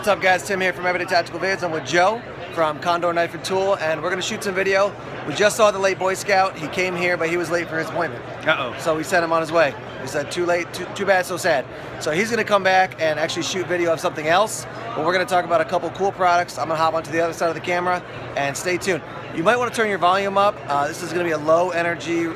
What's up guys, Tim here from Everyday Tactical Vids. I'm with Joe from Condor Knife and Tool, and we're going to shoot some video. We just saw the late Boy Scout. He came here, but he was late for his appointment. Uh-oh. So we sent him on his way. We said, too late, too bad, so sad. So he's going to come back and actually shoot video of something else, but we're going to talk about a couple cool products. I'm going to hop onto the other side of the camera, and stay tuned. You might want to turn your volume up. This is going to be a low energy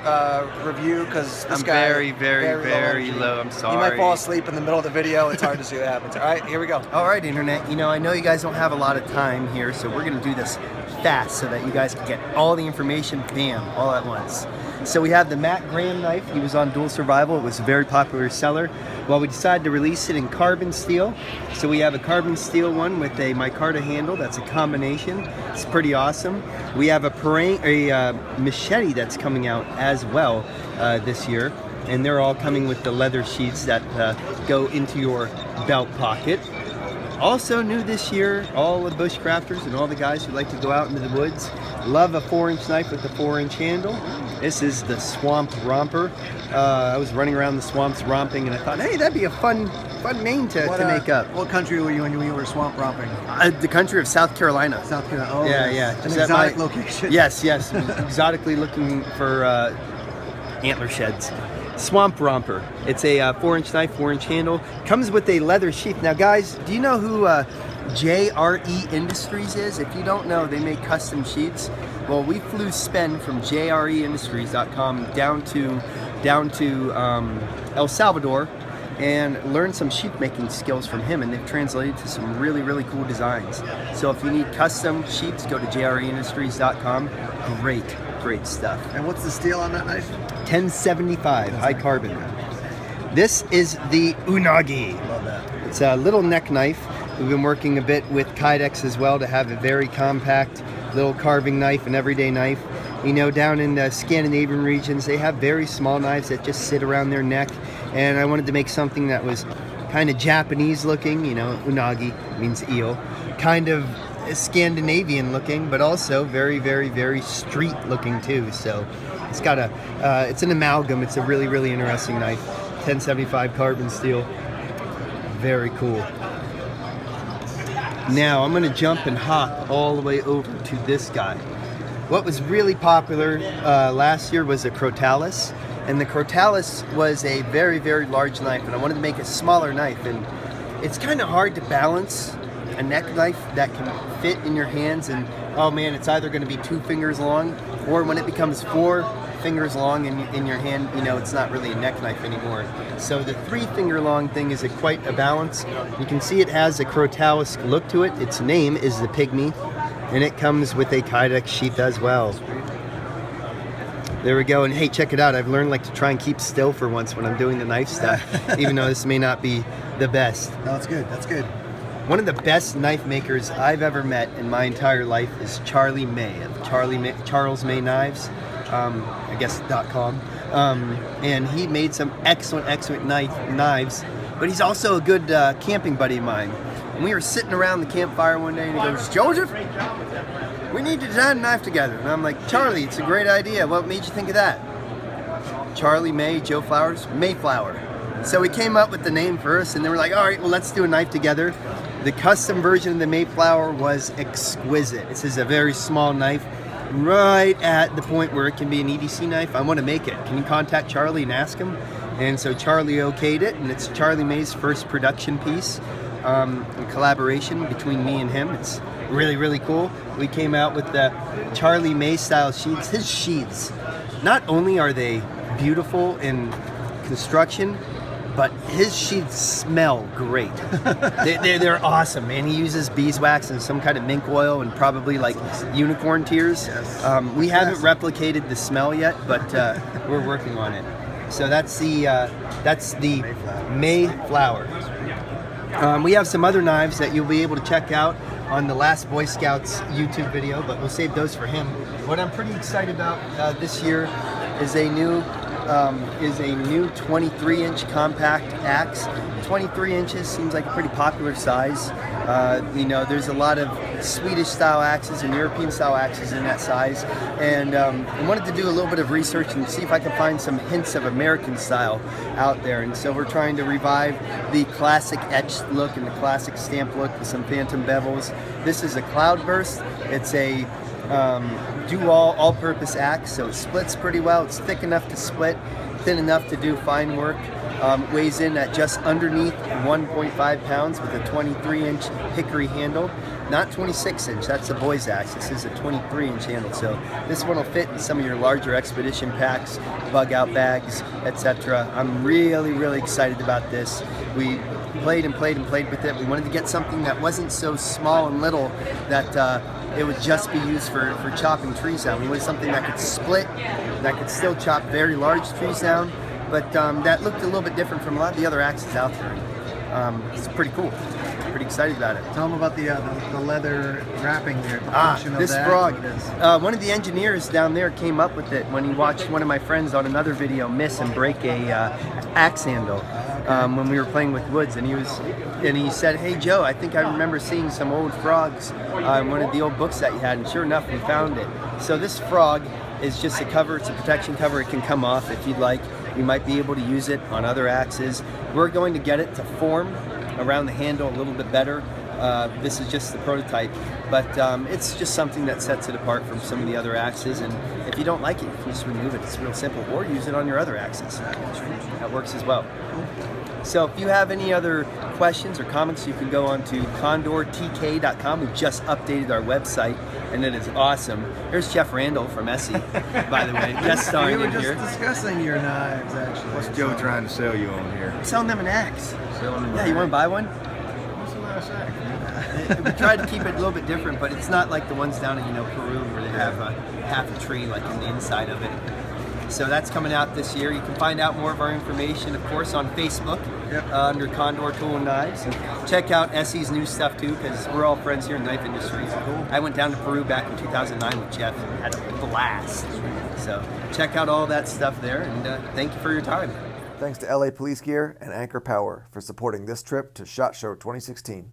review because this guy I'm very low. I'm sorry. You might fall asleep in the middle of the video. It's hard to see what happens. All right, here we go. All right, Internet. You know, I know you guys don't have a lot of time here, so we're going to do this fast so that you guys can get all the information, bam, all at once. So we have the Matt Graham knife. He was on Dual Survival. It was a very popular seller. Well, we decided to release it in carbon steel. So we have a carbon steel one with a micarta handle. That's a combination. It's pretty awesome. We have a machete that's coming out as well this year. And they're all coming with the leather sheaths that go into your belt pocket. Also new this year, all the bushcrafters and all the guys who like to go out into the woods love a 4-inch knife with a 4-inch handle. This is the Swamp Romper. I was running around the swamps romping, and I thought, hey, that'd be a fun name to make up. What country were you in when you were swamp romping? The country of South Carolina. South Carolina. Oh, yeah. An exotic location. Yes. Exotically looking for antler sheds. Swamp Romper. It's a 4-inch knife, 4-inch handle. Comes with a leather sheath. Now, guys, do you know who JRE Industries is? If you don't know, they make custom sheets. Well, we flew Spen from jreindustries.com down to El Salvador and learned some sheet making skills from him, and they've translated to some really cool designs. So if you need custom sheets, go to jreindustries.com. Great stuff. And what's the steel on that knife? 1075 high carbon. This is the Unagi. Love that. It's a little neck knife. We've been working a bit with Kydex as well to have a very compact little carving knife, an everyday knife. You know, down in the Scandinavian regions, they have very small knives that just sit around their neck, and I wanted to make something that was kind of Japanese looking. You know, Unagi means eel. Kind of Scandinavian looking, but also very street looking too. So it's got it's an amalgam. It's a really interesting knife. 1075 carbon steel. Very cool. Now I'm going to jump and hop all the way over to this guy. What was really popular last year was a Crotalus, and the Crotalus was a very large knife, and I wanted to make a smaller knife, and it's kind of hard to balance a neck knife that can fit in your hands, and oh man, it's either going to be 2 fingers long, or when it becomes 4 fingers long in your hand, you know, it's not really a neck knife anymore. So the 3-finger long thing is quite a balance. You can see it has a Crotalus look to it. Its name is the Pygmy, and it comes with a Kydex sheath as well. There we go. And hey, check it out. I've learned to try and keep still for once when I'm doing the knife stuff, even though this may not be the best. No, that's good. That's good. One of the best knife makers I've ever met in my entire life is Charlie May of Charles May Knives, I guess .com, and he made some excellent knives. But he's also a good camping buddy of mine. And we were sitting around the campfire one day, and he goes, "Joseph, we need to design a knife together." And I'm like, "Charlie, it's a great idea. What made you think of that?" Charlie May, Joe Flowers, Mayflower. So we came up with the name first, and then we're like, all right, well, let's do a knife together. The custom version of the Mayflower was exquisite. This is a very small knife, right at the point where it can be an EDC knife. I want to make it. Can you contact Charlie and ask him? And so Charlie okayed it, and it's Charlie May's first production piece, in collaboration between me and him. It's really cool. We came out with the Charlie May style sheaths. His sheaths, not only are they beautiful in construction, but his sheaths smell great. They're awesome, man. He uses beeswax and some kind of mink oil and probably unicorn tears. Yes. We haven't replicated the smell yet, but we're working on it. So that's the Mayflower. We have some other knives that you'll be able to check out on the Last Boy Scouts YouTube video, but we'll save those for him. What I'm pretty excited about this year is a new 23-inch compact axe. 23 inches seems like a pretty popular size. You know, there's a lot of Swedish style axes and European style axes in that size, and I wanted to do a little bit of research and see if I could find some hints of American style out there. And so we're trying to revive the classic etched look and the classic stamp look with some phantom bevels. This is a Cloudburst. It's a do-all, all-purpose axe, so it splits pretty well. It's thick enough to split, thin enough to do fine work. Weighs in at just underneath 1.5 pounds with a 23-inch hickory handle, not 26-inch. That's a boy's axe. This is a 23-inch handle, so this one will fit in some of your larger expedition packs, bug-out bags, etc. I'm really excited about this. We played and played and played with it. We wanted to get something that wasn't so small and little that it would just be used for chopping trees down. We wanted something that could split, that could still chop very large trees down, but that looked a little bit different from a lot of the other axes out there. It's pretty cool. Pretty excited about it. Tell them about the leather wrapping there. The function of this that. frog. One of the engineers down there came up with it when he watched one of my friends on another video miss and break a axe handle when we were playing with woods, and he said, "Hey Joe, I think I remember seeing some old frogs in one of the old books that you had," and sure enough, we found it. So this frog is just a cover. It's a protection cover. It can come off if you'd like. You might be able to use it on other axes. We're going to get it to form around the handle a little bit better. This is just the prototype, but it's just something that sets it apart from some of the other axes, and if you don't like it, you can just remove it. It's real simple, or use it on your other axes. That works as well. So if you have any other questions or comments, you can go on to condortk.com. We've just updated our website, and it is awesome. Here's Jeff Randall from Essie, by the way, guest starring in here. We were just discussing your knives, actually. What's Joe trying to sell you on here? I'm selling them an axe. Selling them Yeah, you want to buy one? What's the last axe? We tried to keep it a little bit different, but it's not like the ones down in Peru where they have half a tree like in the inside of it. So that's coming out this year. You can find out more of our information, of course, on Facebook under Condor Tool and Knives. And check out Essie's new stuff too, because we're all friends here in the knife industry. Cool. I went down to Peru back in 2009 with Jeff and had a blast. So check out all that stuff there, and thank you for your time. Thanks to LA Police Gear and Anchor Power for supporting this trip to SHOT Show 2016.